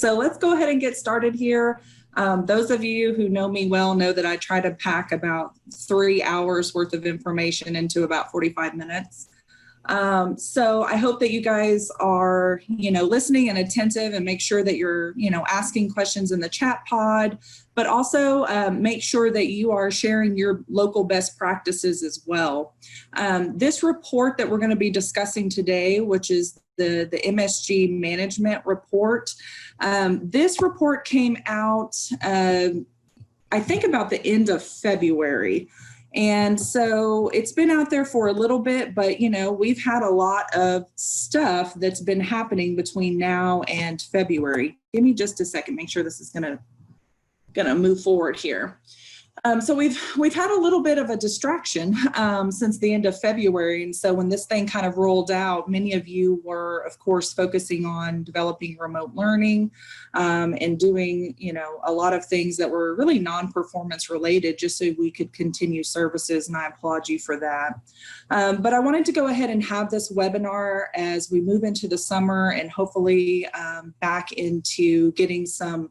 So let's go ahead and get started here. Those of you who know me well know that I try to pack about 3 hours worth of information into about 45 minutes. So I hope that you guys are, listening and attentive, and make sure that you're, asking questions in the chat pod, but also make sure that you are sharing your local best practices as well. This report that we're going to be discussing today, which is the MSG management report, this report came out, I think about the end of February. And so it's been out there for a little bit, but, we've had a lot of stuff that's been happening between now and February. Give me just a second, make sure this is gonna move forward here. So we've had a little bit of a distraction since the end of February. And so when this thing kind of rolled out, many of you were, of course, focusing on developing remote learning and doing, a lot of things that were really non-performance related, just so we could continue services. And I applaud you for that. But I wanted to go ahead and have this webinar as we move into the summer and hopefully back into getting some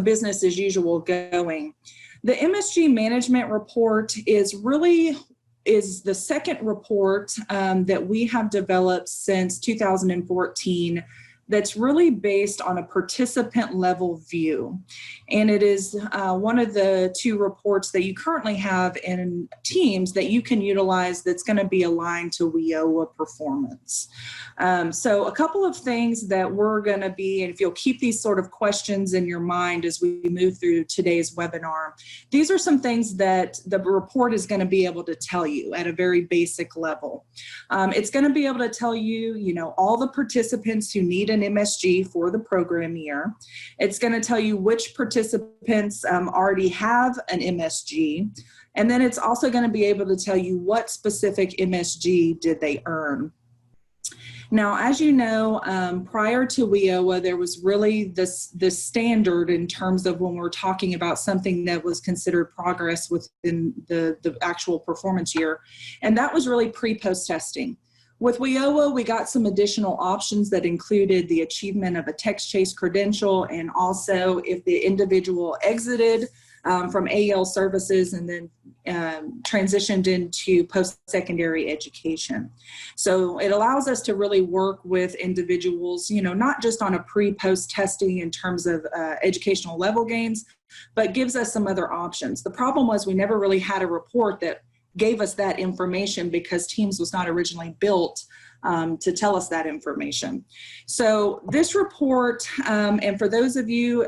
business as usual going. The MSG management report is the second report that we have developed since 2014 that's really based on a participant level view. And it is one of the 2 reports that you currently have in Teams that you can utilize that's going to be aligned to WIOA performance. So a couple of things that we're going to be, and if you'll keep these sort of questions in your mind as we move through today's webinar, these are some things that the report is going to be able to tell you at a very basic level. It's going to be able to tell you, all the participants who need an MSG for the program year. It's going to tell you which participants already have an MSG. And then it's also going to be able to tell you what specific MSG did they earn. Now, as you know, prior to WIOA, there was really this standard in terms of when we're talking about something that was considered progress within the actual performance year, and that was really pre-post testing. With WIOA, we got some additional options that included the achievement of a text chase credential, and also if the individual exited from AEL services and then transitioned into post-secondary education. So it allows us to really work with individuals, not just on a pre-post testing in terms of educational level gains, but gives us some other options. The problem was we never really had a report that gave us that information because Teams was not originally built to tell us that information. So this report, and for those of you,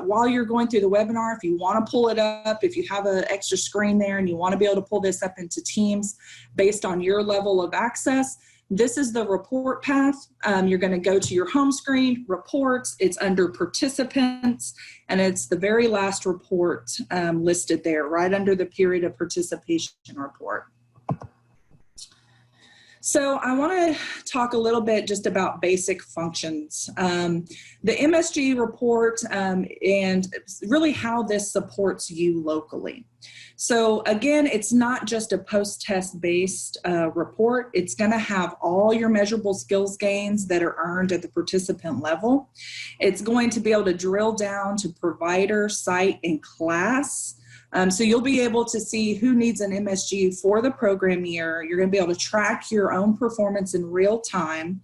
while you're going through the webinar, if you want to pull it up, if you have an extra screen there and you want to be able to pull this up into Teams based on your level of access, this is the report path. You're going to go to your home screen, reports, it's under participants, and it's the very last report listed there, right under the period of participation report. So I want to talk a little bit just about basic functions. The MSG report and really how this supports you locally. So again, it's not just a post-test based report. It's going to have all your measurable skills gains that are earned at the participant level. It's going to be able to drill down to provider, site, and class. So you'll be able to see who needs an MSG for the program year. You're going to be able to track your own performance in real time.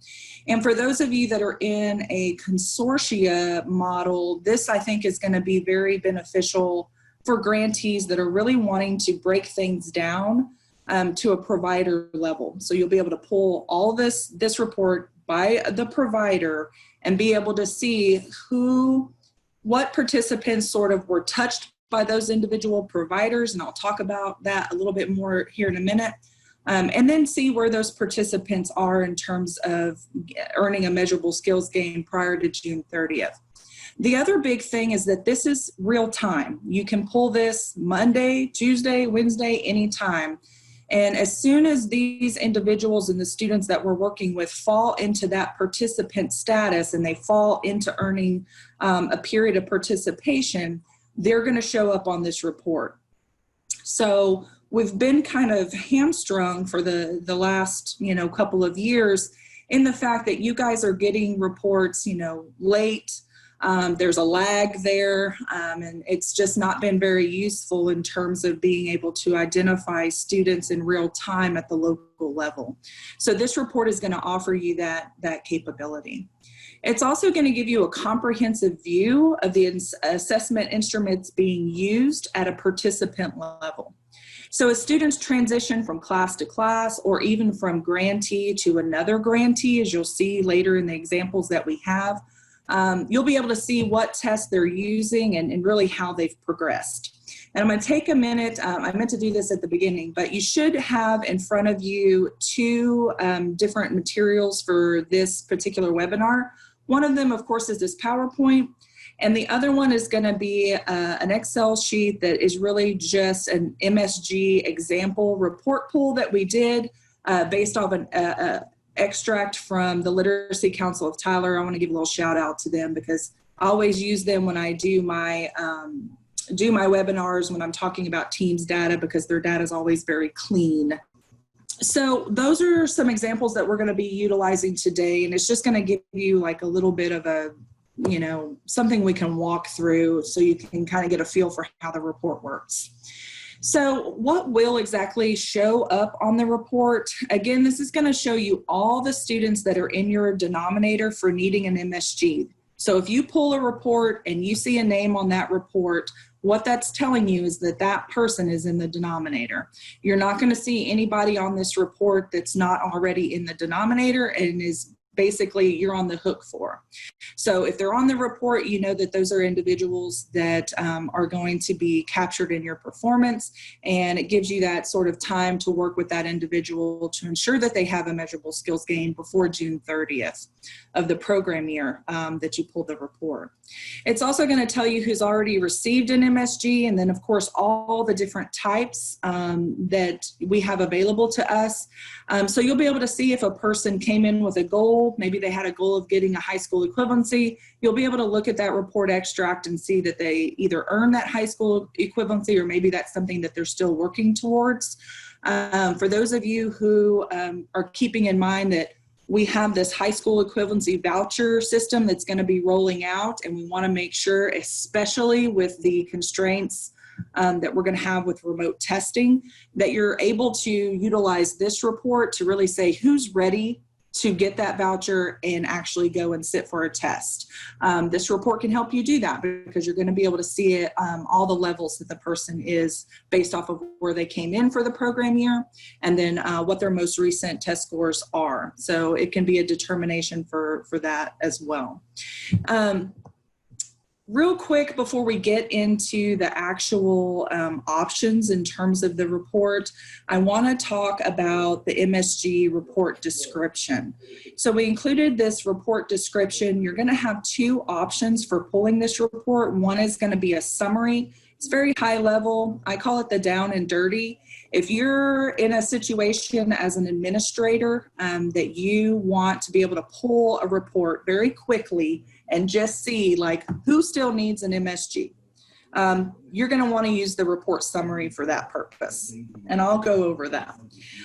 And for those of you that are in a consortia model, this I think is going to be very beneficial for grantees that are really wanting to break things down to a provider level. So you'll be able to pull all this report by the provider and be able to see what participants sort of were touched by those individual providers, and I'll talk about that a little bit more here in a minute, and then see where those participants are in terms of earning a measurable skills gain prior to June 30th. The other big thing is that this is real time. You can pull this Monday, Tuesday, Wednesday, anytime. And as soon as these individuals and the students that we're working with fall into that participant status and they fall into earning a period of participation, they're going to show up on this report. So we've been kind of hamstrung for the last, couple of years in the fact that you guys are getting reports, late. There's a lag there, and it's just not been very useful in terms of being able to identify students in real time at the local level. So this report is going to offer you that capability. It's also going to give you a comprehensive view of the assessment instruments being used at a participant level. So as students transition from class to class, or even from grantee to another grantee, as you'll see later in the examples that we have, you'll be able to see what tests they're using and really how they've progressed. And I'm going to take a minute, I meant to do this at the beginning, but you should have in front of you two different materials for this particular webinar. One of them, of course, is this PowerPoint, and the other one is going to be an Excel sheet that is really just an MSG example report pool that we did based off an extract from the Literacy Council of Tyler. I want to give a little shout out to them because I always use them when I do my webinars when I'm talking about Teams data, because their data is always very clean. So those are some examples that we're going to be utilizing today, and it's just going to give you like a little bit of a, you know, something we can walk through so you can kind of get a feel for how the report works. So what will exactly show up on the report? Again, this is going to show you all the students that are in your denominator for needing an MSG. So if you pull a report and you see a name on that report, what that's telling you is that that person is in the denominator. You're not going to see anybody on this report that's not already in the denominator and is basically you're on the hook for. So if they're on the report, you know that those are individuals that are going to be captured in your performance, and it gives you that sort of time to work with that individual to ensure that they have a measurable skills gain before June 30th of the program year that you pulled the report. It's also going to tell you who's already received an MSG, and then of course all the different types that we have available to us. So you'll be able to see if a person came in with a goal, maybe they had a goal of getting a high school equivalency. You'll be able to look at that report extract and see that they either earned that high school equivalency, or maybe that's something that they're still working towards. For those of you who are keeping in mind that we have this high school equivalency voucher system that's going to be rolling out, and we want to make sure, especially with the constraints that we're going to have with remote testing, that you're able to utilize this report to really say who's ready to get that voucher and actually go and sit for a test. This report can help you do that because you're going to be able to see it, all the levels that the person is based off of where they came in for the program year, and then what their most recent test scores are. So it can be a determination for that as well. Real quick, before we get into the actual options in terms of the report, I want to talk about the MSG report description. So we included this report description. You're going to have two options for pulling this report. One is going to be a summary. It's very high level. I call it the down and dirty. If you're in a situation as an administrator that you want to be able to pull a report very quickly and just see like who still needs an MSG, you're going to want to use the report summary for that purpose, and I'll go over that.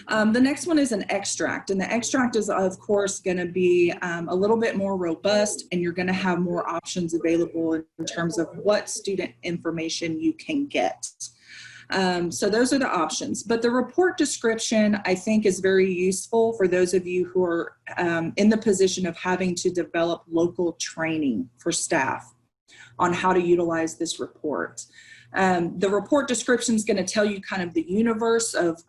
The next one is an extract, and the extract is of course going to be a little bit more robust, and you're going to have more options available in terms of what student information you can get. So those are the options, but the report description I think is very useful for those of you who are in the position of having to develop local training for staff on how to utilize this report. The report description is going to tell you kind of the universe of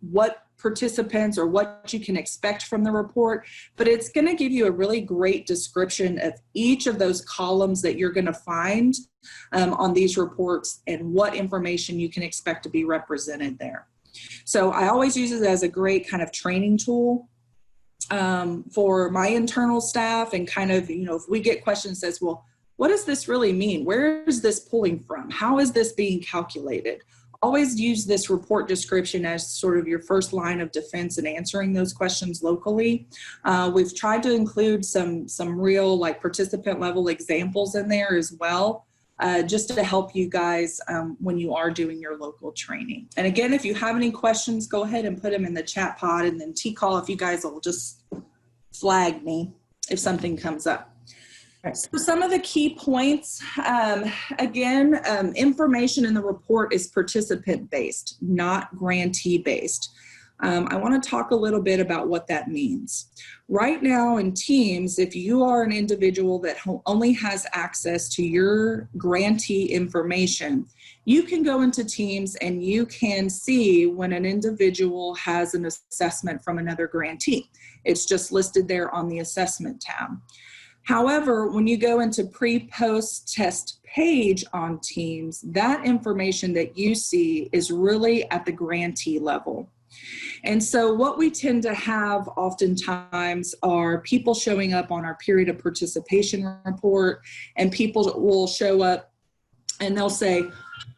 what participants or what you can expect from the report, but it's going to give you a really great description of each of those columns that you're going to find on these reports and what information you can expect to be represented there. So I always use it as a great kind of training tool for my internal staff, and kind of, you know, if we get questions that says, well, what does this really mean? Where is this pulling from? How is this being calculated? Always use this report description as sort of your first line of defense in answering those questions locally. We've tried to include some real like participant level examples in there as well, just to help you guys when you are doing your local training. And again, if you have any questions, go ahead and put them in the chat pod, and then T-Call if you guys will just flag me if something comes up. So some of the key points, again, information in the report is participant-based, not grantee-based. I want to talk a little bit about what that means. Right now in Teams, if you are an individual that only has access to your grantee information, you can go into Teams and you can see when an individual has an assessment from another grantee. It's just listed there on the assessment tab. However, when you go into pre-post test page on Teams, that information that you see is really at the grantee level. And so what we tend to have oftentimes are people showing up on our period of participation report, and people will show up and they'll say,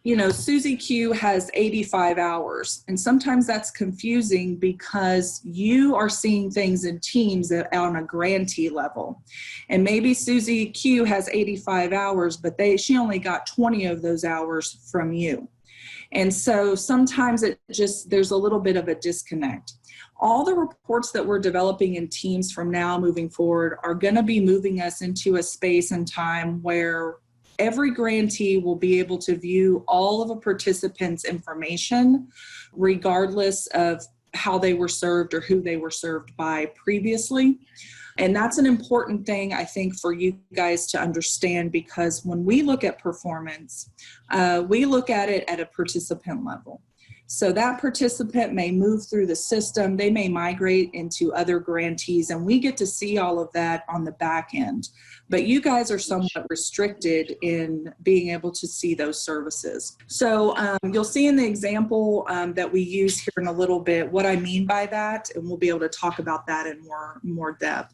you know, Susie Q has 85 hours. And sometimes that's confusing because you are seeing things in Teams on a grantee level. And maybe Susie Q has 85 hours, but she only got 20 of those hours from you. And so sometimes there's a little bit of a disconnect. All the reports that we're developing in Teams from now moving forward are going to be moving us into a space and time where every grantee will be able to view all of a participant's information, regardless of how they were served or who they were served by previously. And that's an important thing, I think, for you guys to understand, because when we look at performance, we look at it at a participant level. So that participant may move through the system, they may migrate into other grantees, and we get to see all of that on the back end. But you guys are somewhat restricted in being able to see those services. So you'll see in the example that we use here in a little bit what I mean by that, and we'll be able to talk about that in more depth.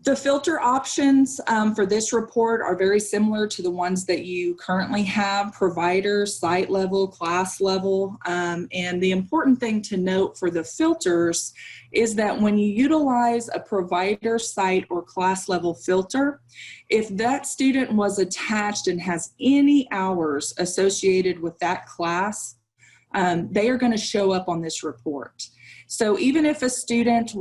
The filter options for this report are very similar to the ones that you currently have: provider, site level, class level. And the important thing to note for the filters is that when you utilize a provider, site, or class level filter, if that student was attached and has any hours associated with that class, they are going to show up on this report. So even if a student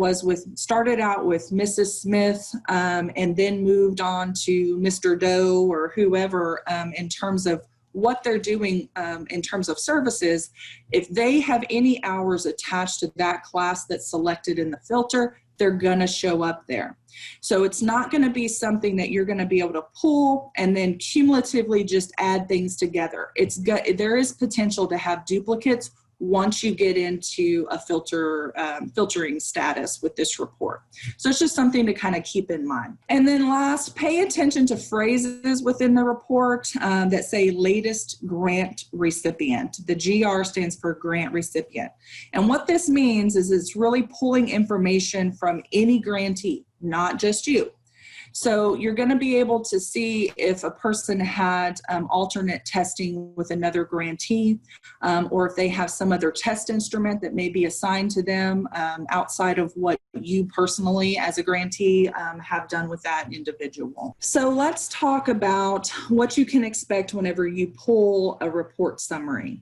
started out with Mrs. Smith and then moved on to Mr. Doe or whoever in terms of what they're doing in terms of services, if they have any hours attached to that class that's selected in the filter, they're going to show up there. So it's not going to be something that you're going to be able to pull and then cumulatively just add things together. There is potential to have duplicates once you get into a filtering status with this report. So it's just something to kind of keep in mind. And then last, pay attention to phrases within the report that say latest grant recipient. The GR stands for grant recipient. And what this means is it's really pulling information from any grantee, not just you. So you're going to be able to see if a person had alternate testing with another grantee, or if they have some other test instrument that may be assigned to them outside of what you personally as a grantee have done with that individual. So let's talk about what you can expect whenever you pull a report summary.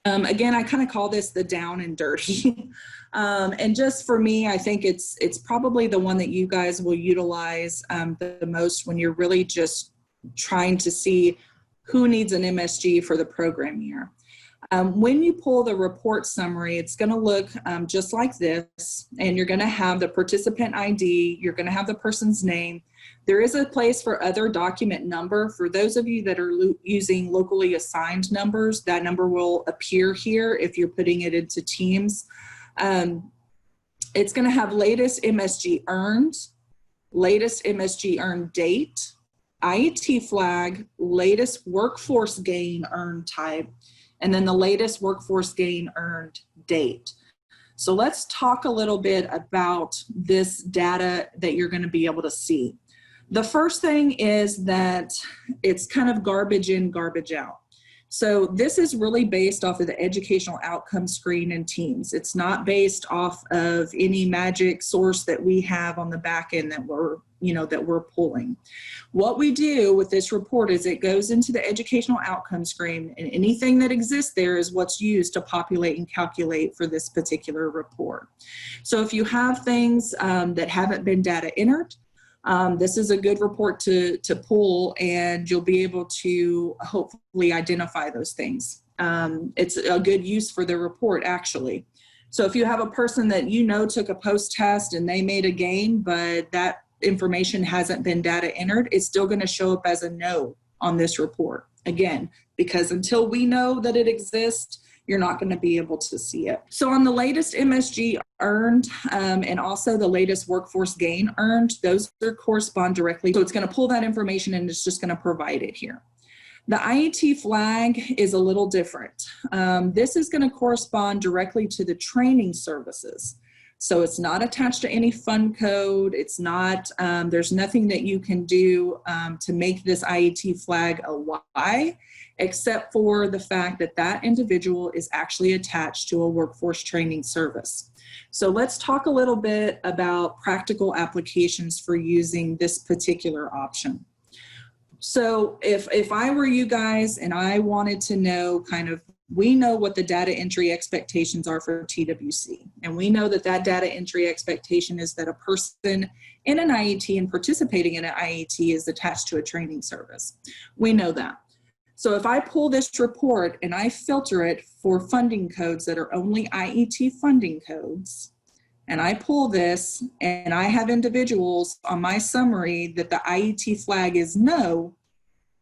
Again, I kind of call this the down and dirty. And just for me, I think it's probably the one that you guys will utilize the most when you're really just trying to see who needs an MSG for the program year. When you pull the report summary, it's going to look just like this, and you're going to have the participant ID, you're going to have the person's name. There is a place for other document number. For those of you that are using locally assigned numbers, that number will appear here if you're putting it into Teams. It's going to have latest MSG earned, latest MSG earned date, IET flag, latest workforce gain earned type, and then the latest workforce gain earned date. So let's talk a little bit about this data that you're going to be able to see. The first thing is that it's kind of garbage in, garbage out. So this is really based off of the educational outcome screen in Teams. It's not based off of any magic source that we have on the back end that we're pulling. What we do with this report is it goes into the educational outcome screen, and anything that exists there is what's used to populate and calculate for this particular report. So if you have things that haven't been data entered, This is a good report to pull, and you'll be able to hopefully identify those things. It's a good use for the report, actually. So if you have a person that you know took a post-test and they made a gain, but that information hasn't been data entered, it's still going to show up as a no on this report. Again, because until we know that it exists, you're not going to be able to see it. So on the latest MSG earned and also the latest workforce gain earned, those correspond directly. So it's going to pull that information and it's just going to provide it here. The IET flag is a little different. This is going to correspond directly to the training services. So it's not attached to any fund code. It's not, there's nothing that you can do to make this IET flag a Y, except for the fact that that individual is actually attached to a workforce training service. So let's talk a little bit about practical applications for using this particular option. So if I were you guys and I wanted to know kind of, we know what the data entry expectations are for TWC. And we know that that data entry expectation is that a person in an IET and participating in an IET is attached to a training service. We know that. So if I pull this report and I filter it for funding codes that are only IET funding codes, and I pull this and I have individuals on my summary that the IET flag is no,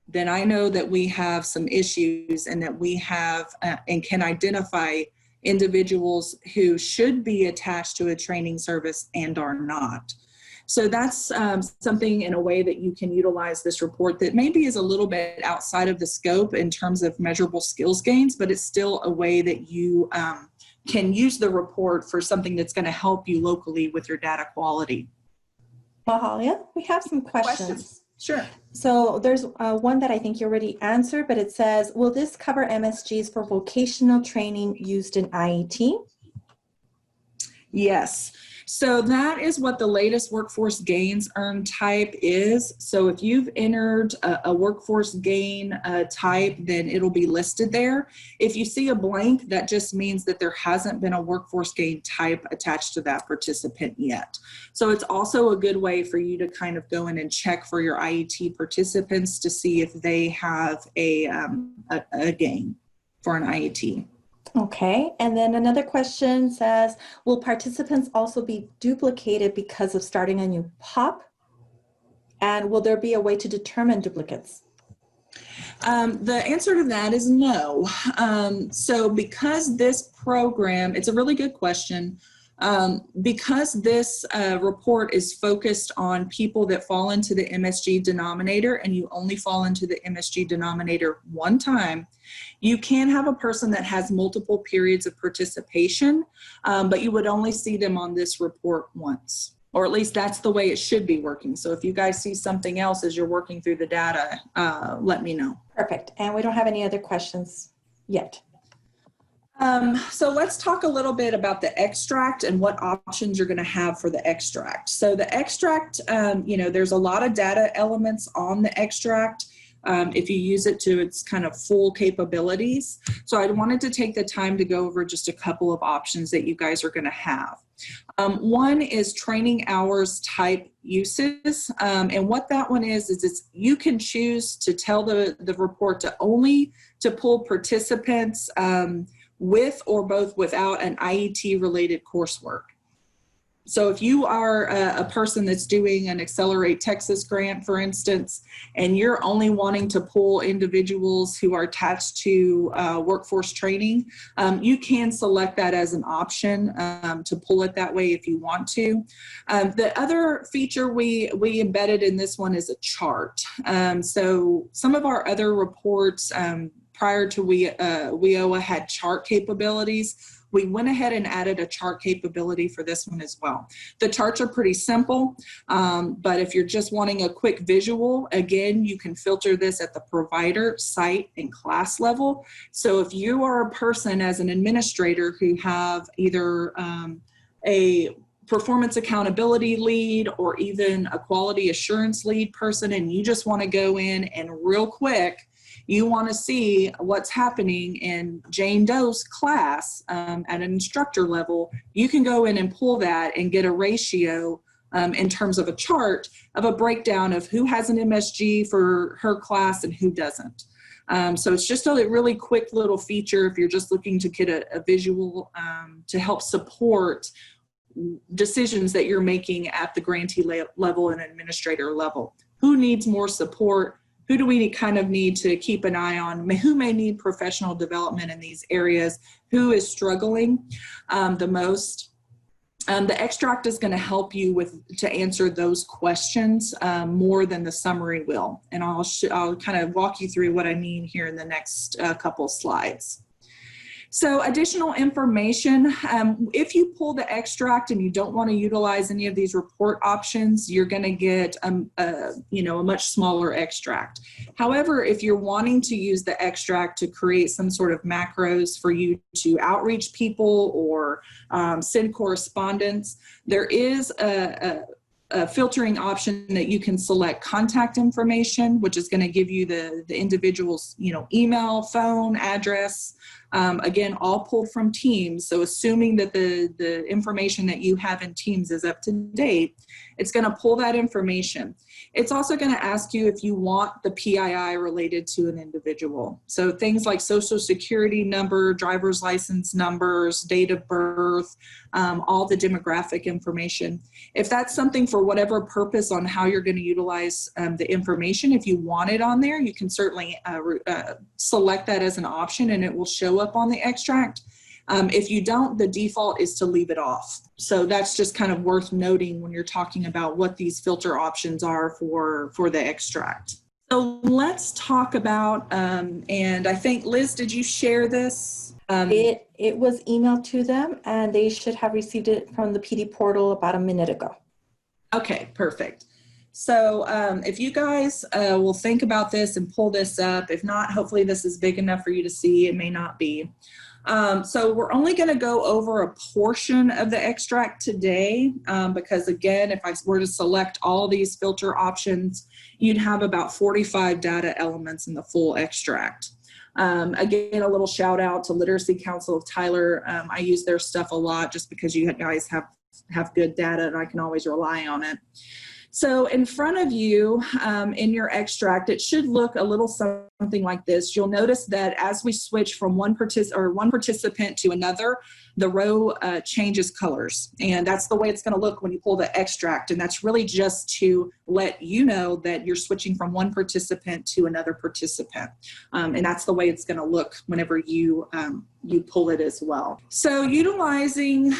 then I know that we have some issues and that we have and can identify individuals who should be attached to a training service and are not. So that's something in a way that you can utilize this report that maybe is a little bit outside of the scope in terms of measurable skills gains, but it's still a way that you can use the report for something that's going to help you locally with your data quality. Mahalia, we have some questions. Sure. So there's one that I think you already answered, but it says, will this cover MSGs for vocational training used in IET? Yes. So that is what the latest workforce gains earned type is. So if you've entered a workforce gain type, then it'll be listed there. If you see a blank, that just means that there hasn't been a workforce gain type attached to that participant yet. So it's also a good way for you to kind of go in and check for your IET participants to see if they have a gain for an IET. Okay, and then another question says, will participants also be duplicated because of starting a new POP? And will there be a way to determine duplicates? The answer to that is no. So because this program, it's a really good question. Because this report is focused on people that fall into the MSG denominator and you only fall into the MSG denominator one time, you can have a person that has multiple periods of participation, but you would only see them on this report once, or at least that's the way it should be working. So if you guys see something else as you're working through the data, let me know. Perfect. And we don't have any other questions yet. So let's talk a little bit about the extract and what options you're going to have for the extract. So the extract, you know, there's a lot of data elements on the extract if you use it to its kind of full capabilities. So I wanted to take the time to go over just a couple of options that you guys are going to have. One is training hours type uses. And what that one is you can choose to tell the report to only to pull participants with or both without an IET related coursework. So if you are a person that's doing an Accelerate Texas grant, for instance, and you're only wanting to pull individuals who are attached to workforce training, you can select that as an option to pull it that way if you want to. The other feature we embedded in this one is a chart. So some of our other reports prior to WIOA had chart capabilities. We went ahead and added a chart capability for this one as well. The charts are pretty simple, but if you're just wanting a quick visual, again, you can filter this at the provider, site, and class level. So if you are a person as an administrator who have either a performance accountability lead or even a quality assurance lead person, and you just want to go in and real quick, you want to see what's happening in Jane Doe's class at an instructor level, you can go in and pull that and get a ratio in terms of a chart of a breakdown of who has an MSG for her class and who doesn't. So it's just a really quick little feature if you're just looking to get a visual to help support decisions that you're making at the grantee level and administrator level. Who needs more support? Who do we kind of need to keep an eye on? Who may need professional development in these areas? Who is struggling the most? The extract is going to help you to answer those questions more than the summary will. And I'll kind of walk you through what I mean here in the next couple slides. So additional information, if you pull the extract and you don't want to utilize any of these report options, you're going to get a much smaller extract. However, if you're wanting to use the extract to create some sort of macros for you to outreach people or send correspondence, there is a filtering option that you can select contact information, which is going to give you the individual's email, phone, address, again, all pulled from Teams. So assuming that the information that you have in Teams is up to date, it's going to pull that information. It's also going to ask you if you want the PII related to an individual. So things like social security number, driver's license numbers, date of birth, all the demographic information. If that's something for whatever purpose on how you're going to utilize the information, if you want it on there, you can certainly select that as an option and it will show up on the extract. If you don't, the default is to leave it off. So that's just kind of worth noting when you're talking about what these filter options are for the extract. So let's talk about, and I think, Liz, did you share this? It was emailed to them and they should have received it from the PD portal about a minute ago. Okay, perfect. So if you guys will think about this and pull this up, if not, hopefully this is big enough for you to see. It may not be. So we're only going to go over a portion of the extract today because, again, if I were to select all these filter options, you'd have about 45 data elements in the full extract. Again, a little shout out to Literacy Council of Tyler. I use their stuff a lot just because you guys have good data and I can always rely on it. So in front of you in your extract, it should look a little something like this. You'll notice that as we switch from one participant to another, the row changes colors. And that's the way it's going to look when you pull the extract. And that's really just to let you know that you're switching from one participant to another participant. And that's the way it's going to look whenever you pull it as well. So utilizing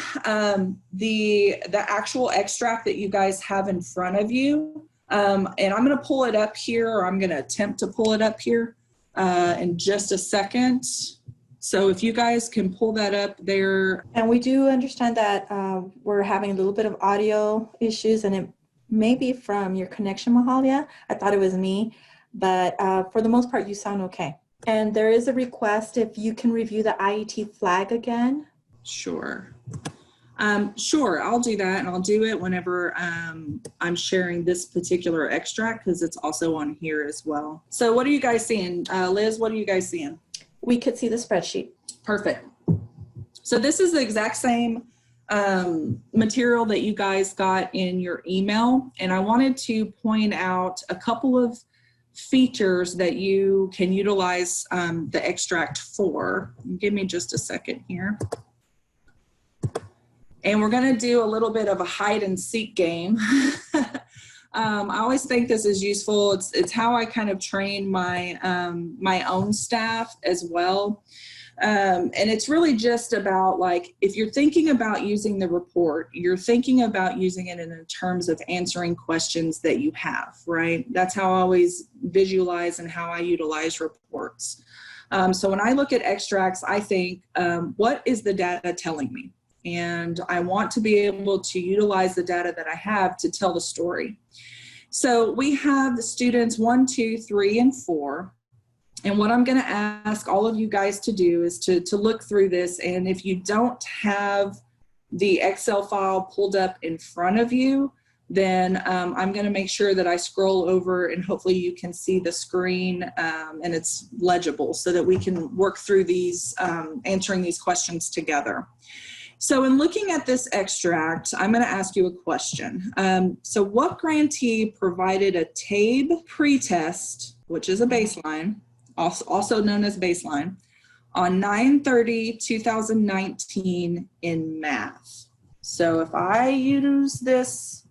the actual extract that you guys have in front of you, and I'm going to pull it up here, or I'm going to attempt to pull it up here in just a second. So if you guys can pull that up there. And we do understand that we're having a little bit of audio issues, and it may be from your connection, Mahalia. I thought it was me, but for the most part, you sound okay. And there is a request if you can review the IET flag again. Sure. Sure, I'll do that, and I'll do it whenever I'm sharing this particular extract because it's also on here as well. So what are you guys seeing? Liz, what are you guys seeing? We could see the spreadsheet. Perfect. So this is the exact same material that you guys got in your email, and I wanted to point out a couple of features that you can utilize the extract for. Give me just a second here. And we're going to do a little bit of a hide and seek game. I always think this is useful. It's how I kind of train my my own staff as well. And it's really just about, like, if you're thinking about using the report, you're thinking about using it in terms of answering questions that you have, right? That's how I always visualize and how I utilize reports. So when I look at extracts, I think, what is the data telling me? And I want to be able to utilize the data that I have to tell the story. So we have the students 1, 2, 3, and 4. And what I'm going to ask all of you guys to do is to look through this. And if you don't have the Excel file pulled up in front of you, then I'm going to make sure that I scroll over and hopefully you can see the screen and it's legible so that we can work through these, answering these questions together. So in looking at this extract, I'm going to ask you a question. So what grantee provided a TABE pretest, which is a baseline, also known as baseline, on 9/30/2019 in math? So if I use this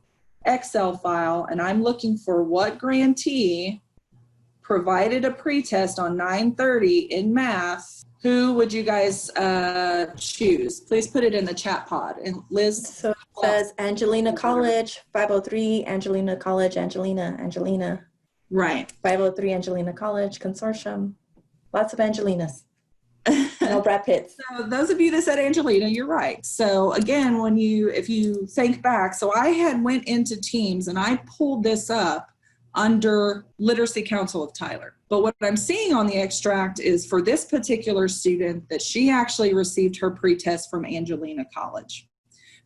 Excel file and I'm looking for what grantee provided a pretest on 9/30 in math, who would you guys choose? Please put it in the chat pod. And Liz? So it says Angelina College, 503, Angelina College, Angelina. Right. 503 Angelina College Consortium. Lots of Angelinas. No Brad Pitts. So those of you that said Angelina, you're right. So again, if you think back, so I had went into Teams and I pulled this up under Literacy Council of Tyler. But what I'm seeing on the extract is for this particular student that she actually received her pretest from Angelina College.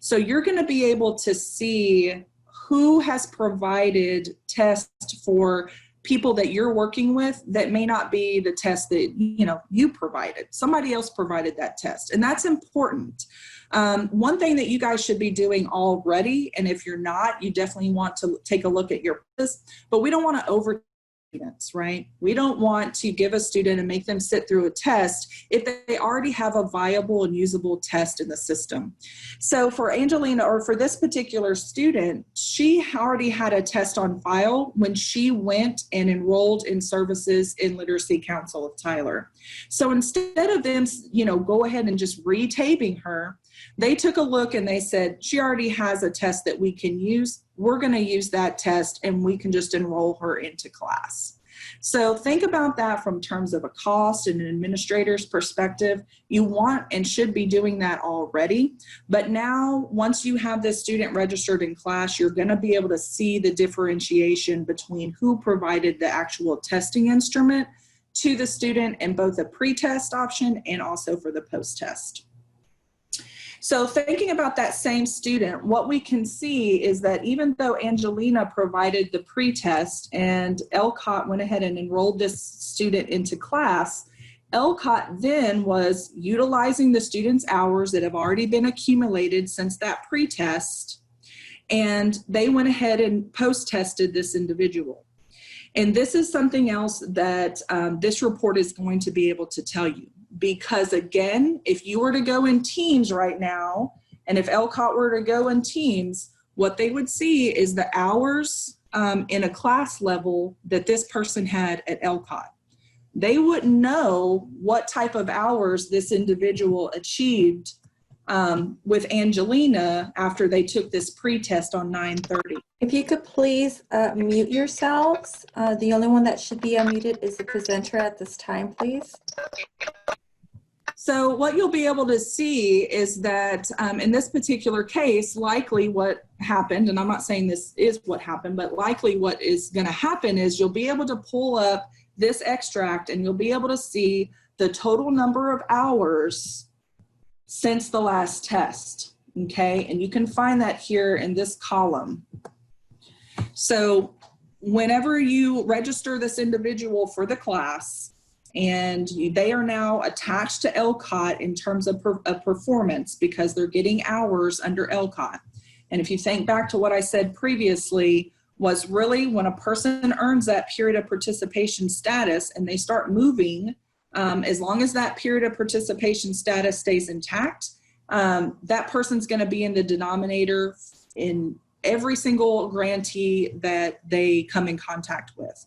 So you're going to be able to see who has provided tests for people that you're working with that may not be the test that you provided. Somebody else provided that test, and that's important. One thing that you guys should be doing already, and if you're not, you definitely want to take a look at your list, but we don't want to over students, right? We don't want to give a student and make them sit through a test if they already have a viable and usable test in the system. So for Angelina, or for this particular student, she already had a test on file when she went and enrolled in services in Literacy Council of Tyler. So instead of them, go ahead and just retabing her, they took a look and they said, she already has a test that we can use. We're going to use that test and we can just enroll her into class. So think about that from terms of a cost and an administrator's perspective. You want and should be doing that already. But now, once you have this student registered in class, you're going to be able to see the differentiation between who provided the actual testing instrument to the student in both the pre-test option and also for the post-test. So thinking about that same student, what we can see is that even though Angelina provided the pre-test and LCOT went ahead and enrolled this student into class, LCOT then was utilizing the student's hours that have already been accumulated since that pre-test, and they went ahead and post-tested this individual. And this is something else that this report is going to be able to tell you. Because again, if you were to go in Teams right now, and if LCOT were to go in Teams, what they would see is the hours in a class level that this person had at LCOT. They wouldn't know what type of hours this individual achieved with Angelina after they took this pre-test on 9/30. If you could please mute yourselves. The only one that should be unmuted is the presenter at this time, please. So what you'll be able to see is that in this particular case, likely what happened, and I'm not saying this is what happened, but likely what is going to happen is you'll be able to pull up this extract and you'll be able to see the total number of hours since the last test, okay? And you can find that here in this column. So whenever you register this individual for the class, and they are now attached to LCOT in terms of performance because they're getting hours under LCOT. And if you think back to what I said previously, was really when a person earns that period of participation status and they start moving, as long as that period of participation status stays intact, that person's going to be in the denominator in every single grantee that they come in contact with.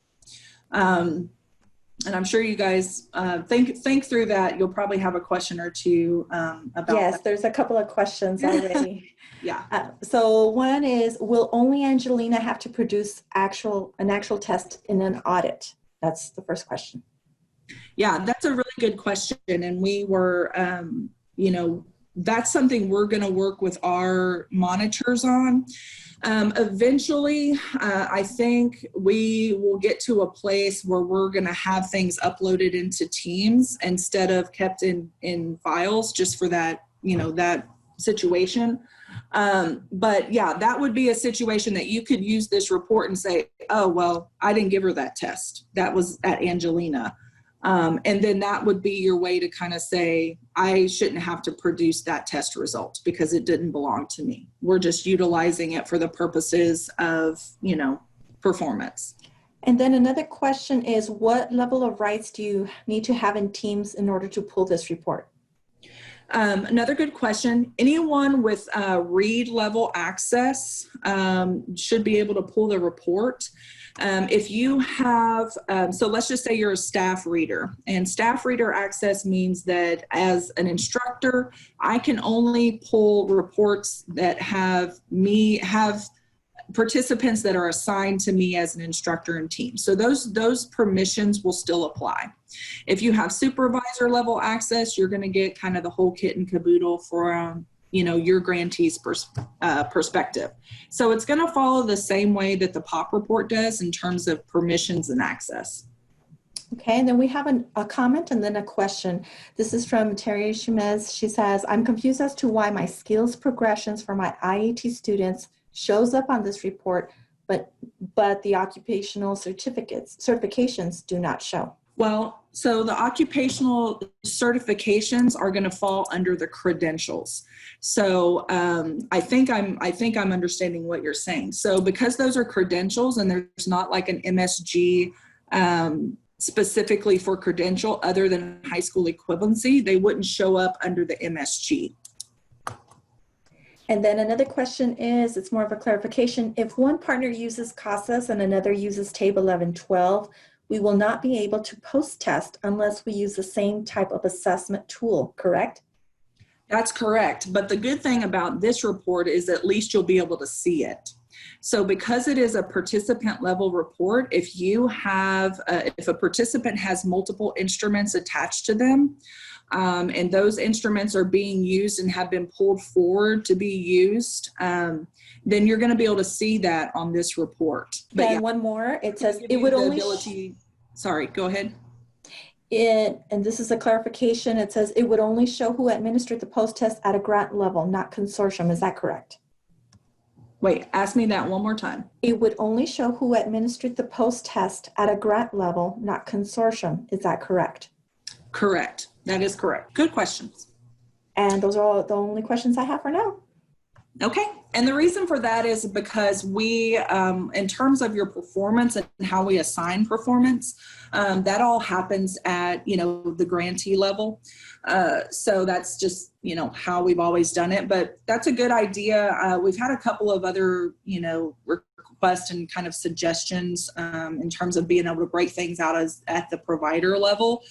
And I'm sure you guys think through that. You'll probably have a question or two about Yes, that. there's a couple of questions already. Yeah. So one is, will only Angelina have to produce an actual test in an audit? That's the first question. Yeah, that's a really good question. And we were, that's something we're going to work with our monitors on. Eventually, I think we will get to a place where we're going to have things uploaded into Teams instead of kept in files just for that, that situation. But yeah, that would be a situation that you could use this report and say, oh, well, I didn't give her that test. That was at Angelina. And then that would be your way to kind of say, I shouldn't have to produce that test result because it didn't belong to me. We're just utilizing it for the purposes of, performance. And then another question is, what level of rights do you need to have in Teams in order to pull this report? Another good question. Anyone with read level access should be able to pull the report. If you have, so let's just say you're a staff reader, and staff reader access means that as an instructor, I can only pull reports that have participants that are assigned to me as an instructor and team. So those permissions will still apply. If you have supervisor level access, you're going to get kind of the whole kit and caboodle from your grantee's perspective. So it's going to follow the same way that the POP report does in terms of permissions and access. Okay, and then we have a comment and then a question. This is from Terry Shumez. She says, I'm confused as to why my skills progressions for my IAT students shows up on this report, but the occupational certifications do not show. Well, so the occupational certifications are going to fall under the credentials. So I think I'm understanding what you're saying. So because those are credentials and there's not like an MSG specifically for credential other than high school equivalency, they wouldn't show up under the MSG. And then another question is, it's more of a clarification. If one partner uses CASAS and another uses TABE 1112, we will not be able to post-test unless we use the same type of assessment tool, correct? That's correct. But the good thing about this report is at least you'll be able to see it. So because it is a participant level report, if a participant has multiple instruments attached to them, and those instruments are being used and have been pulled forward to be used, then you're going to be able to see that on this report. But and one more, it says it would only sorry, go ahead. And this is a clarification. It says it would only show who administered the post-test at a grant level, not consortium. Is that correct? Wait, ask me that one more time. It would only show who administered the post-test at a grant level, not consortium. Is that correct? Correct. That is correct. Good questions. And those are all the only questions I have for now. Okay. And the reason for that is because we, in terms of your performance and how we assign performance, that all happens at, the grantee level. So that's just, how we've always done it. But that's a good idea. We've had a couple of other, requests and kind of suggestions in terms of being able to break things out at the provider level.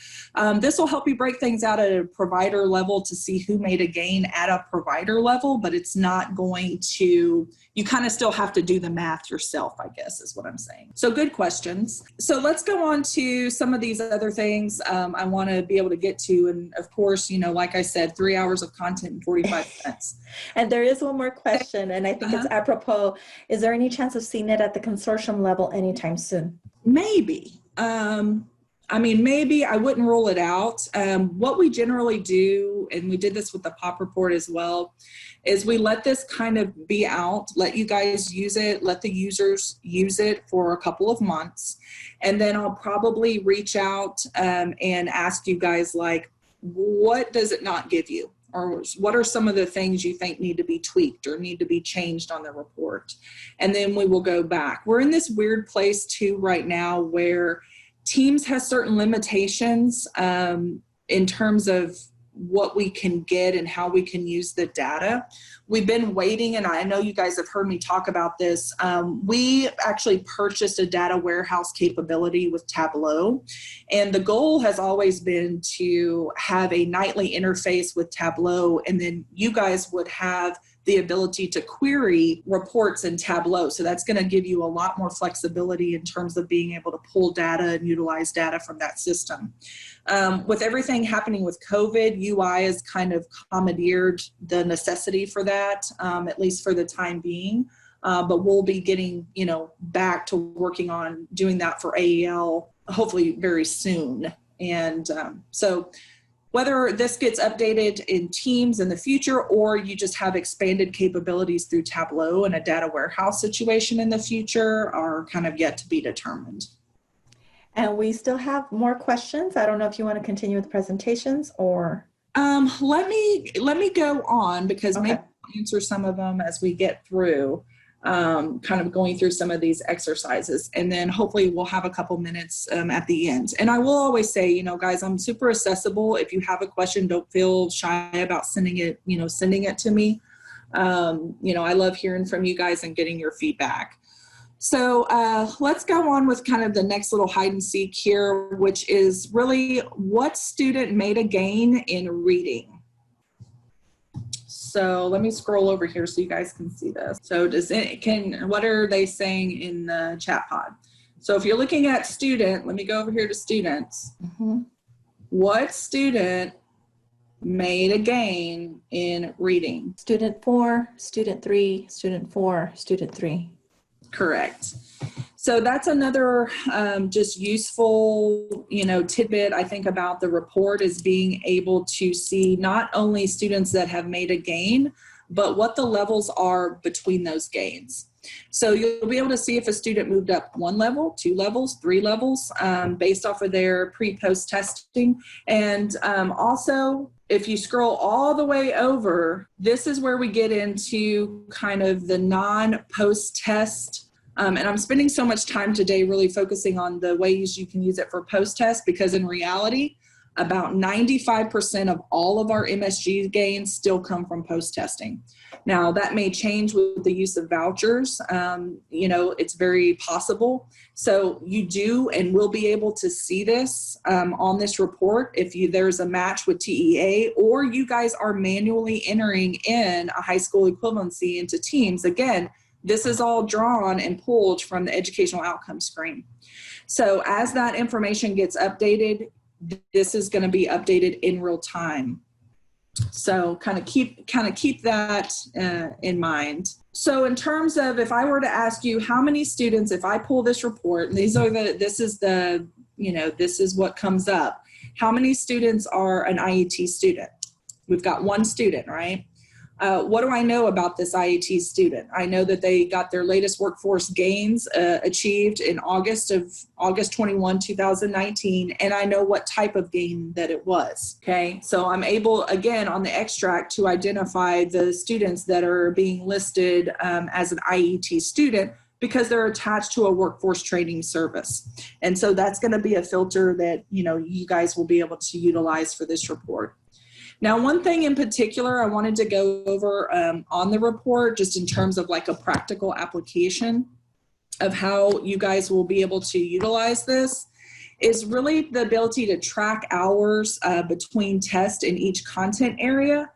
This will help you break things out at a provider level to see who made a gain at a provider level, but it's not going to, you kind of still have to do the math yourself, I guess is what I'm saying. So good questions. So let's go on to some of these other things I want to be able to get to. And of course, like I said, 3 hours of content in 45 minutes. And there is one more question, and I think it's apropos. Is there any chance of seeing it at the consortium level anytime soon? Maybe. Maybe I wouldn't rule it out. What we generally do, and we did this with the POP report as well, is we let this kind of be out, let you guys use it, let the users use it for a couple of months. And then I'll probably reach out and ask you guys, like, what does it not give you? Or what are some of the things you think need to be tweaked or need to be changed on the report? And then we will go back. We're in this weird place too right now where Teams has certain limitations in terms of what we can get and how we can use the data. We've been waiting, and I know you guys have heard me talk about this. We actually purchased a data warehouse capability with Tableau, and the goal has always been to have a nightly interface with Tableau, and then you guys would have the ability to query reports in Tableau. So that's going to give you a lot more flexibility in terms of being able to pull data and utilize data from that system. With everything happening with COVID, UI has kind of commandeered the necessity for that, at least for the time being. But we'll be getting, back to working on doing that for AEL, hopefully very soon. And so whether this gets updated in Teams in the future or you just have expanded capabilities through Tableau and a data warehouse situation in the future are kind of yet to be determined. And we still have more questions. I don't know if you want to continue with presentations or Let me go on because Okay. maybe I'll answer some of them as we get through, kind of going through some of these exercises, and then hopefully we'll have a couple minutes at the end. And I will always say, you know, guys, I'm super accessible. If you have a question, don't feel shy about sending it to me. You know, I love hearing from you guys and getting your feedback. So let's go on with kind of the next little hide and seek here, which is really what student made a gain in reading. So let me scroll over here so you guys can see this. So what are they saying in the chat pod? So if you're looking at student, let me go over here to students. Mm-hmm. What student made a gain in reading? Student 4, student 3, student 4, student 3. Correct. So that's another just useful, you know, tidbit I think about the report is being able to see not only students that have made a gain, but what the levels are between those gains. So you'll be able to see if a student moved up 1 level, 2 levels, 3 levels based off of their pre-post testing. And also, if you scroll all the way over, this is where we get into kind of the non-post test. And I'm spending so much time today really focusing on the ways you can use it for post test, because in reality, about 95% of all of our MSG gains still come from post testing. Now that may change with the use of vouchers. You know, it's very possible. So you do and will be able to see this on this report if there's a match with TEA, or you guys are manually entering in a high school equivalency into teams. Again, this is all drawn and pulled from the educational outcome screen. So as that information gets updated, this is going to be updated in real time. So kind of keep that in mind. So in terms of, if I were to ask you how many students, if I pull this report, and this is what comes up. How many students are an IET student? We've got 1 student, right? What do I know about this IET student? I know that they got their latest workforce gains achieved in August 21, 2019, and I know what type of gain that it was, okay? So I'm able, again, on the extract to identify the students that are being listed as an IET student because they're attached to a workforce training service. And so that's gonna be a filter that, you know, you guys will be able to utilize for this report. Now, one thing in particular I wanted to go over on the report, just in terms of like a practical application of how you guys will be able to utilize this, is really the ability to track hours between tests in each content area.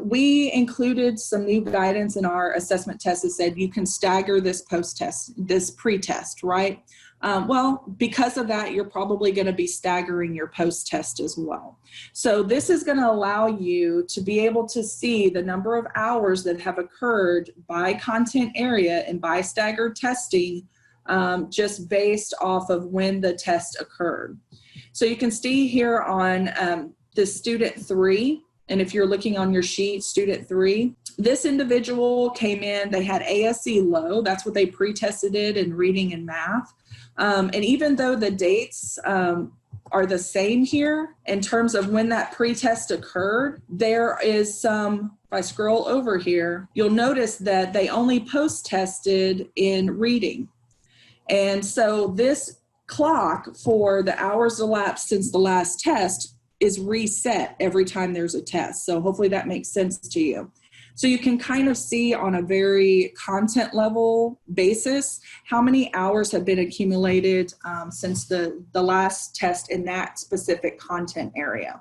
We included some new guidance in our assessment test that said you can stagger this post-test, this pre-test, right? Well, because of that, you're probably going to be staggering your post-test as well. So this is going to allow you to be able to see the number of hours that have occurred by content area and by staggered testing, just based off of when the test occurred. So you can see here on the student 3, and if you're looking on your sheet, student 3, this individual came in, they had ASE low, that's what they pre-tested it in reading and math. And even though the dates are the same here in terms of when that pre-test occurred, there is some, if I scroll over here, you'll notice that they only post-tested in reading. And so this clock for the hours elapsed since the last test is reset every time there's a test. So hopefully that makes sense to you. So you can kind of see on a very content level basis how many hours have been accumulated since the last test in that specific content area.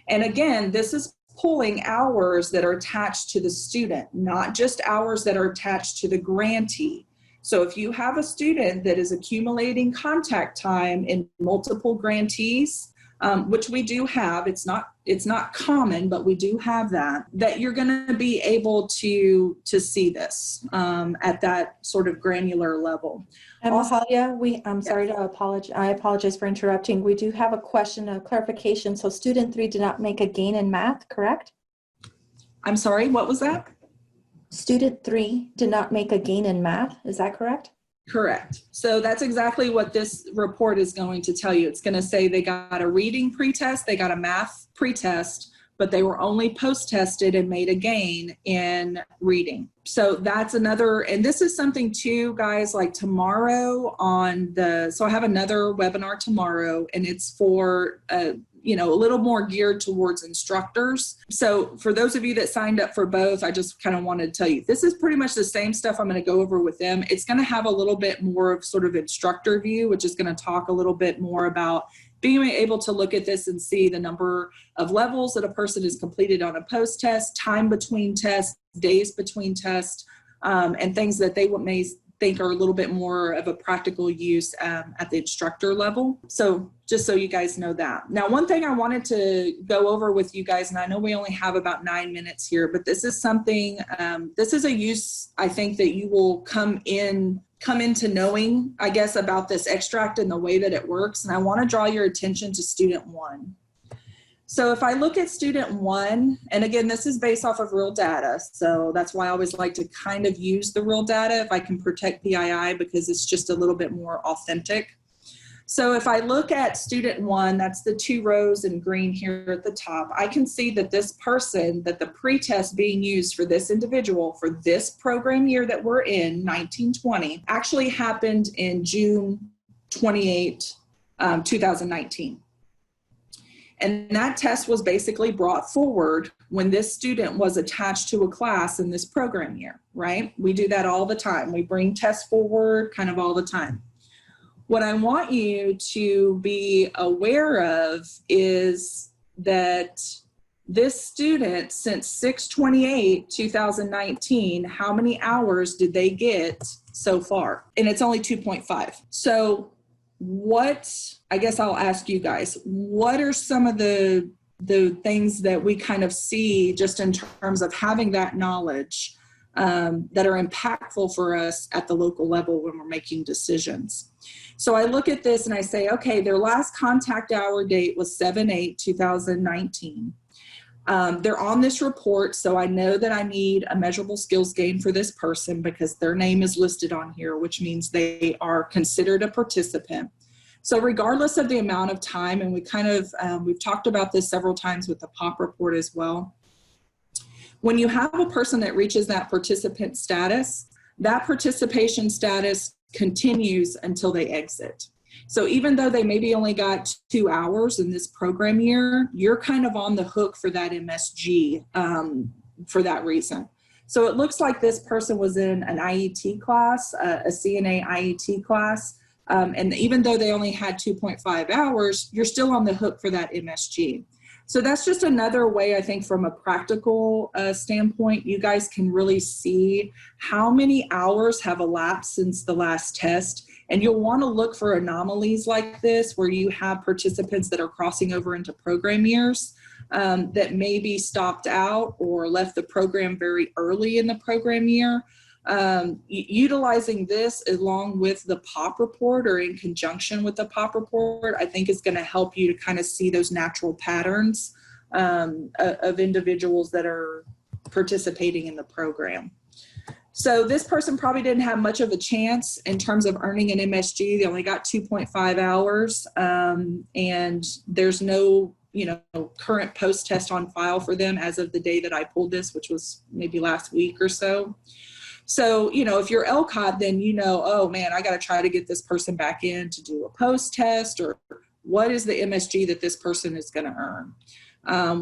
And again, this is pulling hours that are attached to the student, not just hours that are attached to the grantee. So if you have a student that is accumulating contact time in multiple grantees, which we do have, it's not common, but we do have that you're going to be able to see this at that sort of granular level. And Mahalia, I'm sorry to apologize. I apologize for interrupting. We do have a question, a clarification. So student 3 did not make a gain in math, correct? I'm sorry, what was that? Student 3 did not make a gain in math. Is that correct? Correct. So that's exactly what this report is going to tell you. It's going to say they got a reading pretest, they got a math pretest, but they were only post-tested and made a gain in reading. So that's another, and this is something too, guys, like tomorrow so I have another webinar tomorrow, and it's for, a little more geared towards instructors. So for those of you that signed up for both, I just kind of wanted to tell you, this is pretty much the same stuff I'm going to go over with them. It's going to have a little bit more of sort of instructor view, which is going to talk a little bit more about being able to look at this and see the number of levels that a person has completed on a post test, time between tests, days between tests, and things that they may think are a little bit more of a practical use at the instructor level. So just so you guys know that. Now, one thing I wanted to go over with you guys, and I know we only have about 9 minutes here, but this is something, this is a use I think that you will come into knowing, I guess, about this extract and the way that it works. And I want to draw your attention to student 1. So if I look at student 1, and again, this is based off of real data, so that's why I always like to kind of use the real data if I can protect PII, because it's just a little bit more authentic. So if I look at student 1, that's the 2 rows in green here at the top, I can see that this person, that the pretest being used for this individual for this program year that we're in, 1920, actually happened in June 28, 2019. And that test was basically brought forward when this student was attached to a class in this program year, right? We do that all the time. We bring tests forward kind of all the time. What I want you to be aware of is that this student, since 6/28/2019, how many hours did they get so far? And it's only 2.5. So I guess I'll ask you guys, what are some of the things that we kind of see just in terms of having that knowledge that are impactful for us at the local level when we're making decisions? So I look at this and I say, okay, their last contact hour date was 7/8/2019. They're on this report, so I know that I need a measurable skills gain for this person because their name is listed on here, which means they are considered a participant. So regardless of the amount of time, and we've talked about this several times with the POP report as well, when you have a person that reaches that participant status, that participation status continues until they exit. So even though they maybe only got 2 hours in this program year, you're kind of on the hook for that MSG for that reason. So it looks like this person was in an IET class, a CNA IET class, and even though they only had 2.5 hours, you're still on the hook for that MSG. So that's just another way, I think, from a practical standpoint, you guys can really see how many hours have elapsed since the last test. And you'll want to look for anomalies like this where you have participants that are crossing over into program years that maybe stopped out or left the program very early in the program year. Utilizing this along with the POP report or in conjunction with the POP report, I think is going to help you to kind of see those natural patterns of individuals that are participating in the program. So this person probably didn't have much of a chance in terms of earning an MSG. They only got 2.5 hours and there's no current post test on file for them as of the day that I pulled this, which was maybe last week or so. So, if you're LCOT, then oh man, I got to try to get this person back in to do a post test, or what is the MSG that this person is going to earn,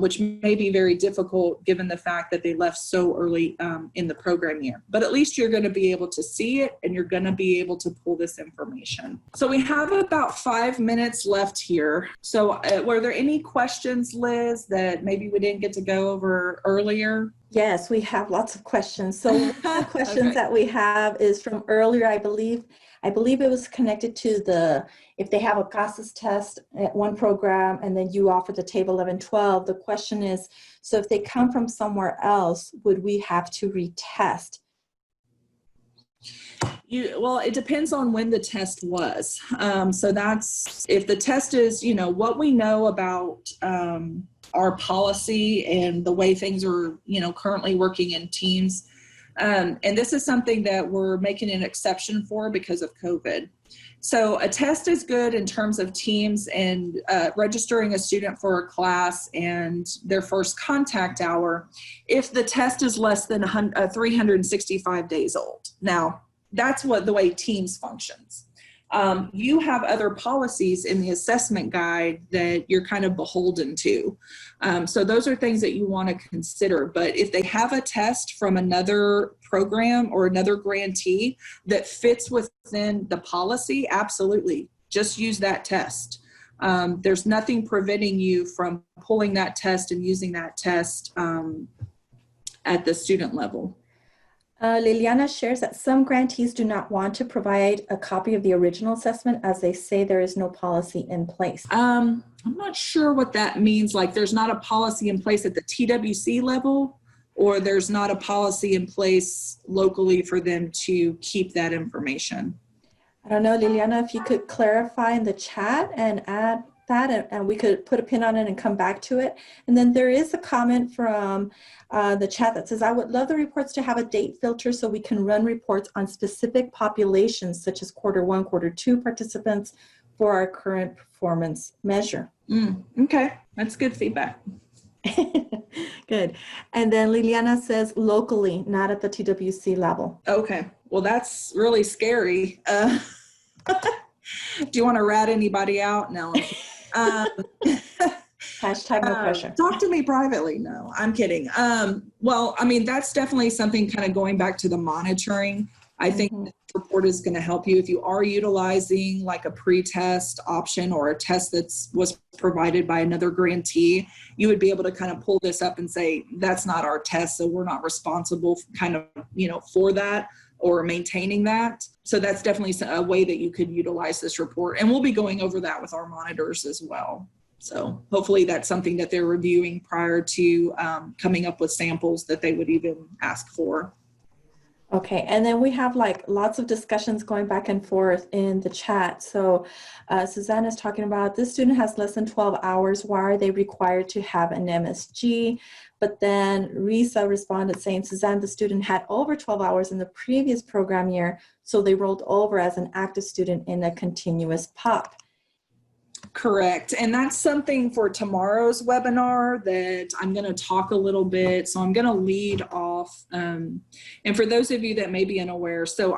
which may be very difficult given the fact that they left so early in the program year. But at least you're going to be able to see it and you're going to be able to pull this information. So we have about 5 minutes left here. So were there any questions, Liz, that maybe we didn't get to go over earlier? Yes, we have lots of questions. So one of the questions that we have is from earlier, I believe it was connected to if they have a CASAS test at one program and then you offer the table 1112, the question is, so if they come from somewhere else, would we have to retest? Well, it depends on when the test was. So that's, if the test is, what we know about our policy and the way things are, currently working in teams. And this is something that we're making an exception for because of COVID. So a test is good in terms of teams and registering a student for a class and their first contact hour if the test is less than 365 days old. Now, that's the way Teams functions. You have other policies in the assessment guide that you're kind of beholden to. So those are things that you want to consider. But if they have a test from another program or another grantee that fits within the policy, absolutely, just use that test. There's nothing preventing you from pulling that test and using that test at the student level. Liliana shares that some grantees do not want to provide a copy of the original assessment as they say there is no policy in place. I'm not sure what that means. Like there's not a policy in place at the TWC level, or there's not a policy in place locally for them to keep that information. I don't know, Liliana, if you could clarify in the chat and add that, and we could put a pin on it and come back to it. And then there is a comment from the chat that says, I would love the reports to have a date filter so we can run reports on specific populations such as Q1, Q2 participants for our current performance measure. Okay, that's good feedback. Good. And then Liliana says locally, not at the TWC level. Okay, well that's really scary. Do you want to rat anybody out? No. Hashtag no pressure. Talk to me privately. No, I'm kidding. Well, I mean, that's definitely something kind of going back to the monitoring. I think this report is going to help you if you are utilizing like a pre-test option or a test was provided by another grantee. You would be able to kind of pull this up and say, that's not our test, so we're not responsible kind of, for that or maintaining that. So that's definitely a way that you could utilize this report. And we'll be going over that with our monitors as well. So hopefully that's something that they're reviewing prior to coming up with samples that they would even ask for. Okay, and then we have like lots of discussions going back and forth in the chat. So Suzanne is talking about this student has less than 12 hours. Why are they required to have an MSG? But then Risa responded saying, Suzanne, the student had over 12 hours in the previous program year, so they rolled over as an active student in a continuous POP. Correct. And that's something for tomorrow's webinar that I'm going to talk a little bit. So I'm going to lead off. And for those of you that may be unaware, so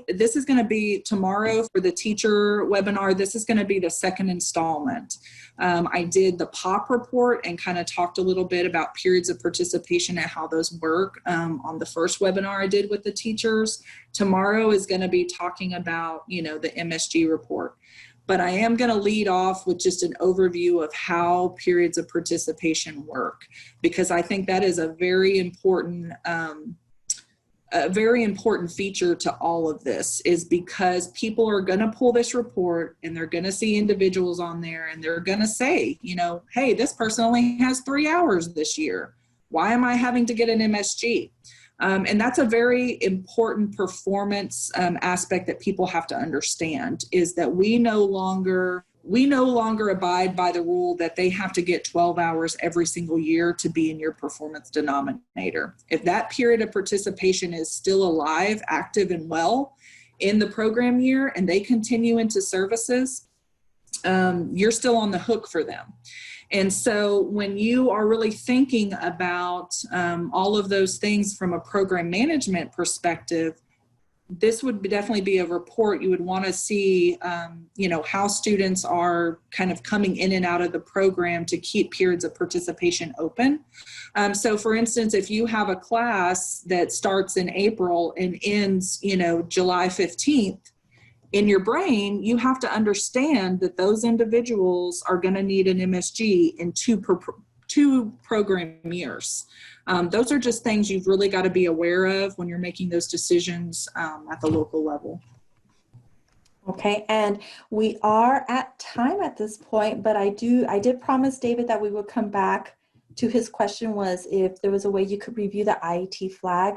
this is going to be tomorrow for the teacher webinar. This is going to be the second installment. I did the POP report and kind of talked a little bit about periods of participation and how those work on the first webinar I did with the teachers. Tomorrow is going to be talking about, the MSG report. But I am going to lead off with just an overview of how periods of participation work, because I think that is a very important feature to all of this, is because people are going to pull this report and they're going to see individuals on there and they're going to say, hey, this person only has 3 hours this year. Why am I having to get an MSG? And that's a very important performance aspect that people have to understand, is that we no longer abide by the rule that they have to get 12 hours every single year to be in your performance denominator. If that period of participation is still alive, active, and well in the program year, and they continue into services, you're still on the hook for them. And so when you are really thinking about all of those things from a program management perspective, this would definitely be a report you would want to see, how students are kind of coming in and out of the program to keep periods of participation open. So for instance, if you have a class that starts in April and ends, July 15th, in your brain, you have to understand that those individuals are going to need an MSG in two program years. Those are just things you've really got to be aware of when you're making those decisions at the local level. Okay, and we are at time at this point, but I did promise David that we would come back to his question, was if there was a way you could review the IET flag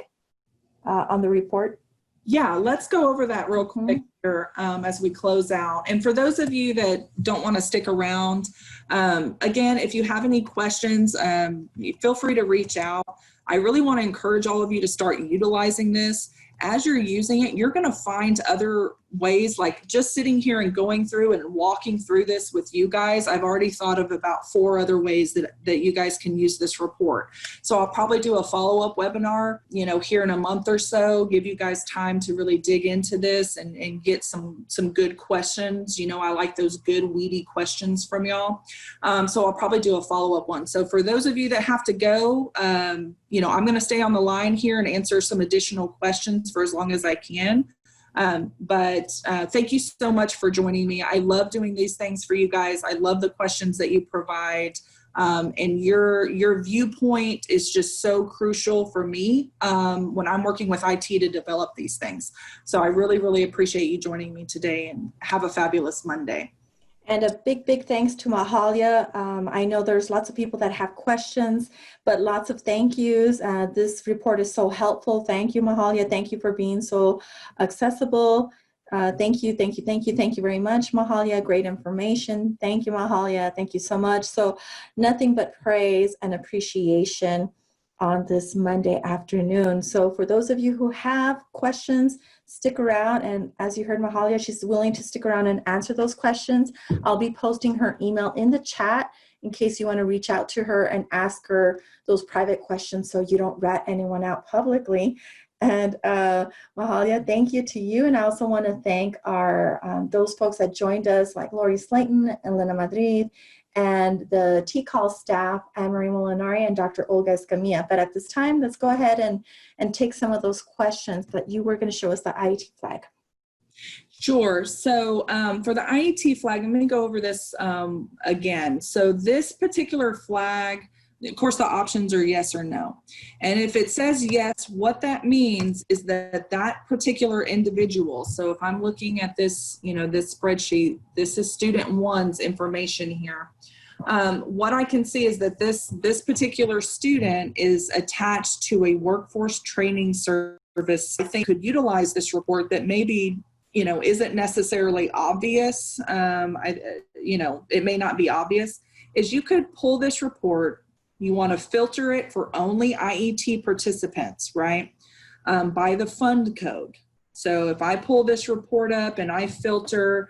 on the report. Yeah, let's go over that real quick here as we close out. And for those of you that don't want to stick around, again, if you have any questions, feel free to reach out. I really want to encourage all of you to start utilizing this. As you're using it, you're going to find other ways, like just sitting here and going through and walking through this with you guys, I've already thought of about 4 other ways that you guys can use this report. So I'll probably do a follow-up webinar, here in a month or so, give you guys time to really dig into this and get some good questions. I like those good weedy questions from y'all. So I'll probably do a follow-up one. So for those of you that have to go, I'm going to stay on the line here and answer some additional questions for as long as I can. But thank you so much for joining me. I love doing these things for you guys. I love the questions that you provide. And your viewpoint is just so crucial for me when I'm working with IT to develop these things. So I really, really appreciate you joining me today, and have a fabulous Monday. And a big, big thanks to Mahalia. I know there's lots of people that have questions, but lots of thank yous. This report is so helpful. Thank you, Mahalia. Thank you for being so accessible. Thank you very much, Mahalia. Great information. Thank you, Mahalia. Thank you so much. So nothing but praise and appreciation on this Monday afternoon. So for those of you who have questions, stick around. And as you heard Mahalia, she's willing to stick around and answer those questions. I'll be posting her email in the chat in case you want to reach out to her and ask her those private questions so you don't rat anyone out publicly. And Mahalia, thank you to you. And I also want to thank our those folks that joined us, like Lori Slayton, Elena Madrid, and the TCAL staff, Anne-Marie Molinari and Dr. Olga Escamilla. But at this time, let's go ahead and take some of those questions that you were going to show us the IET flag. Sure. So for the IET flag, I'm going to go over this again. So this particular flag, of course, the options are yes or no. And if it says yes, what that means is that that particular individual, so if I'm looking at this, this spreadsheet, this is student one's information here. What I can see is that this particular student is attached to a workforce training service. I think could utilize this report that maybe, isn't necessarily obvious. It may not be obvious, is you could pull this report. You want to filter it for only IET participants, right? By the fund code. So if I pull this report up and I filter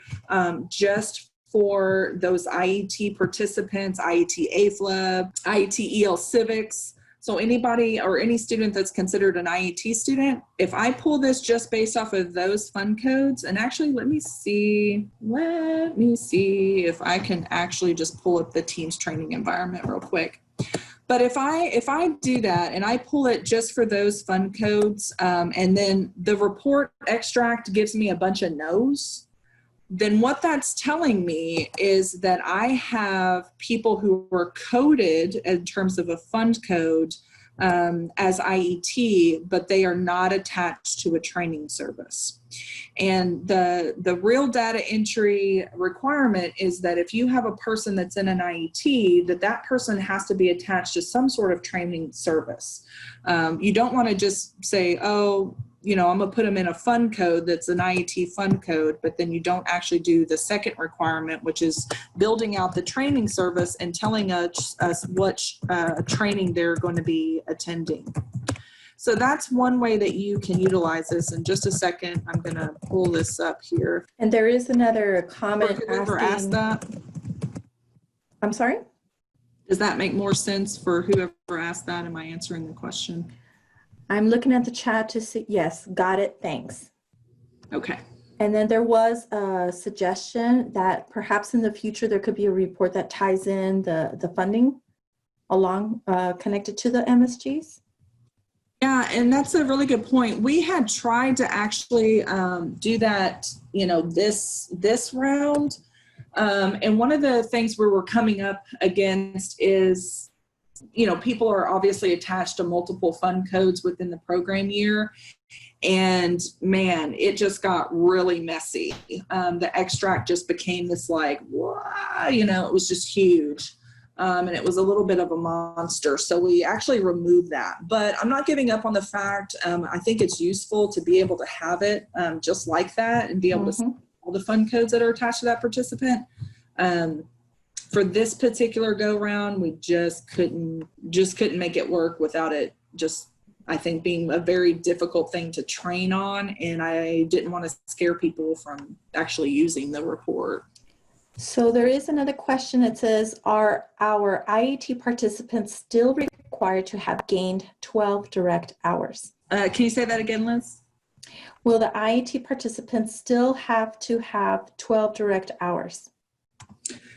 just for those IET participants, IET AFLAB, IET EL Civics, so anybody or any student that's considered an IET student, if I pull this just based off of those fund codes, and actually let me see if I can actually just pull up the Teams training environment real quick. But if I do that and I pull it just for those fund codes, and then the report extract gives me a bunch of no's, then what that's telling me is that I have people who were coded in terms of a fund code as IET, but they are not attached to a training service. And the real data entry requirement is that if you have a person that's in an IET, that person has to be attached to some sort of training service. You don't want to just say, oh, I'm going to put them in a fund code that's an IET fund code, but then you don't actually do the second requirement, which is building out the training service and telling us what training they're going to be attending. So that's one way that you can utilize this. In just a second, I'm going to pull this up here. And there is another comment whoever asked that. I'm sorry? Does that make more sense for whoever asked that? Am I answering the question? I'm looking at the chat to see. Yes, got it. Thanks. Okay. And then there was a suggestion that perhaps in the future there could be a report that ties in the funding along connected to the MSGs. Yeah, and that's a really good point. We had tried to actually do that, this round. And one of the things we were coming up against is, people are obviously attached to multiple fund codes within the program year. And man, it just got really messy. The extract just became this it was just huge. And it was a little bit of a monster. So we actually removed that. But I'm not giving up on the fact. I think it's useful to be able to have it just like that and be able to see all the fund codes that are attached to that participant. For this particular go round, we just couldn't make it work without it just I think being a very difficult thing to train on, and I didn't want to scare people from actually using the report. So there is another question that says, are our IET participants still required to have gained 12 direct hours? Can you say that again, Liz? Will the IET participants still have to have 12 direct hours?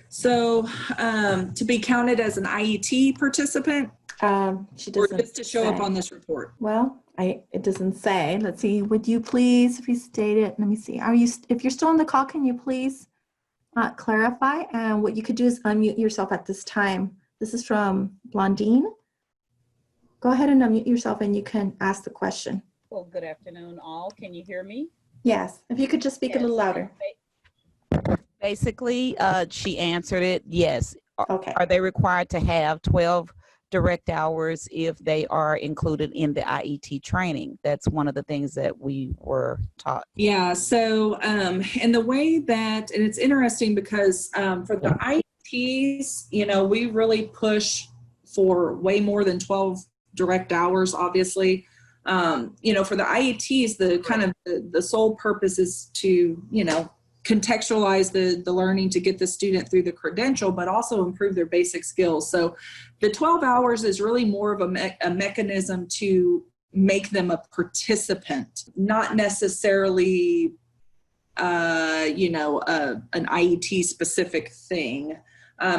So to be counted as an IET participant, She or doesn't just to show up say. on this report? Well, it doesn't say. Let's see. Would you please restate it? Let me see. If you're still on the call, can you please clarify? And what you could do is unmute yourself at this time. This is from Blondine. Go ahead and unmute yourself and you can ask the question. Well, good afternoon, all. Can you hear me? Yes. If you could just speak a little louder. Basically, she answered it. Yes. Okay. Are they required to have 12 direct hours if they are included in the IET training? That's one of the things that we were taught. Yeah. So, and the way that, and it's interesting because for the IETs, we really push for way more than 12 direct hours, obviously. For the IETs, the kind of the sole purpose is to, contextualize the learning to get the student through the credential, but also improve their basic skills. So the 12 hours is really more of a mechanism to make them a participant, not necessarily, an IET specific thing.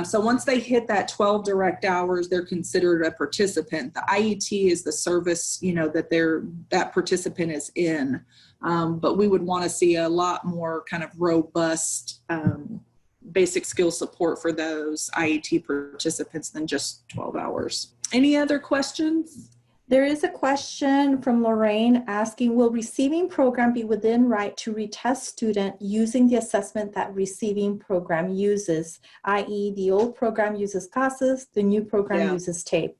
So once they hit that 12 direct hours, they're considered a participant. The IET is the service, that participant is in. But we would want to see a lot more kind of robust basic skill support for those IET participants than just 12 hours. Any other questions? There is a question from Lorraine asking, will receiving program be within right to retest student using the assessment that receiving program uses, i.e. the old program uses CASAS, the new program uses TAPE?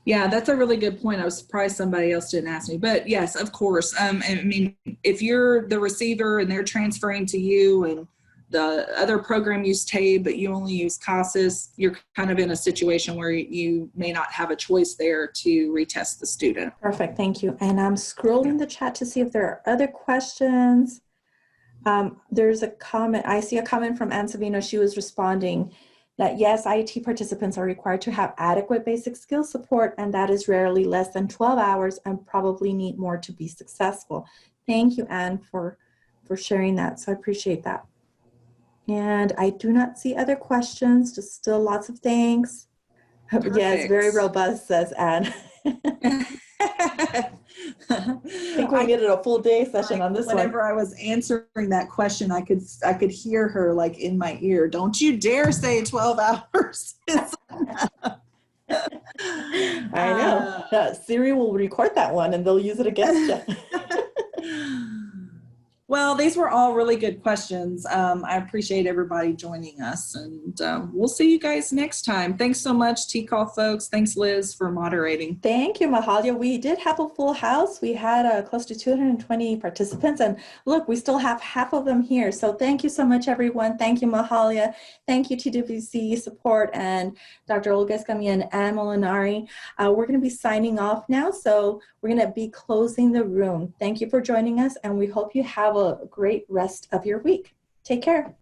Yeah, that's a really good point. I was surprised somebody else didn't ask me, but yes, of course. If you're the receiver and they're transferring to you and the other program use TABE, but you only use CASAS, you're kind of in a situation where you may not have a choice there to retest the student. Perfect, thank you. And I'm scrolling the chat to see if there are other questions. There's a comment, I see a comment from Ann Savino. She was responding that yes, IET participants are required to have adequate basic skill support, and that is rarely less than 12 hours and probably need more to be successful. Thank you, Ann, for sharing that. So I appreciate that. And I do not see other questions, just still lots of thanks. Perfect. Yes, very robust, says Ann. I think we needed a full day session on this one. Whenever I was answering that question, I could hear her like in my ear, don't you dare say 12 hours. I know. Siri will record that one and they'll use it against you. Well, these were all really good questions. I appreciate everybody joining us, and we'll see you guys next time. Thanks so much, TCAL folks. Thanks, Liz, for moderating. Thank you, Mahalia. We did have a full house. We had close to 220 participants, and look, we still have half of them here. So thank you so much, everyone. Thank you, Mahalia. Thank you, TWC support, and Dr. Olga Escamilla and Ann Molinari. We're going to be signing off now, so we're going to be closing the room. Thank you for joining us, and we hope you have a great rest of your week. Take care.